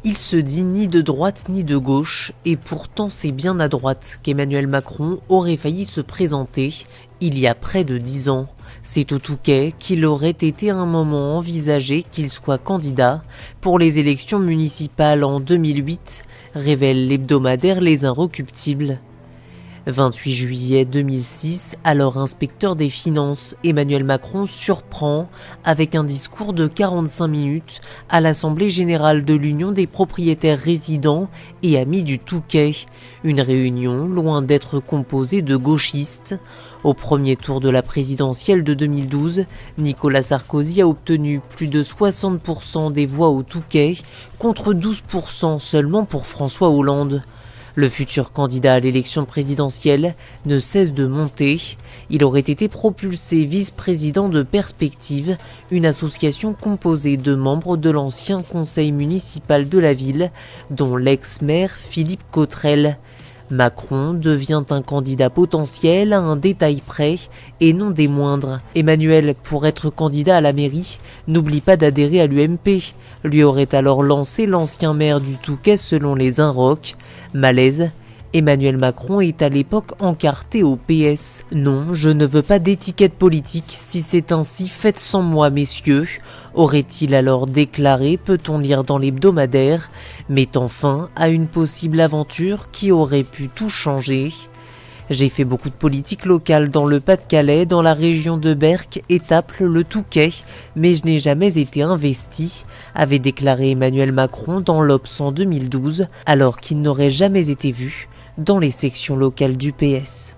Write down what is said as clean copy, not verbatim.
Il se dit ni de droite ni de gauche, et pourtant c'est bien à droite qu'Emmanuel Macron aurait failli se présenter il y a près de 10 ans. C'est au Touquet qu'il aurait été à un moment envisagé qu'il soit candidat pour les élections municipales en 2008, révèle l'hebdomadaire Les Inrecuptibles. 28 juillet 2006, alors inspecteur des finances, Emmanuel Macron surprend avec un discours de 45 minutes à l'Assemblée générale de l'Union des propriétaires résidents et amis du Touquet. Une réunion loin d'être composée de gauchistes. Au premier tour de la présidentielle de 2012, Nicolas Sarkozy a obtenu plus de 60% des voix au Touquet, contre 12% seulement pour François Hollande. Le futur candidat à l'élection présidentielle ne cesse de monter. Il aurait été propulsé vice-président de Perspective, une association composée de membres de l'ancien conseil municipal de la ville, dont l'ex-maire Philippe Cotterel. Macron devient un candidat potentiel à un détail près et non des moindres. Emmanuel, pour être candidat à la mairie, n'oublie pas d'adhérer à l'UMP, lui aurait alors lancé l'ancien maire du Touquet selon les Inrocks. Malaise, Emmanuel Macron est à l'époque encarté au PS. Non, je ne veux pas d'étiquette politique, si c'est ainsi, faites sans moi, messieurs, aurait-il alors déclaré, peut-on lire dans l'hebdomadaire, mettant fin à une possible aventure qui aurait pu tout changer. J'ai fait beaucoup de politique locale dans le Pas-de-Calais, dans la région de Berck, Étaples, le Touquet, mais je n'ai jamais été investi, avait déclaré Emmanuel Macron dans l'Obs en 2012, alors qu'il n'aurait jamais été vu dans les sections locales du PS.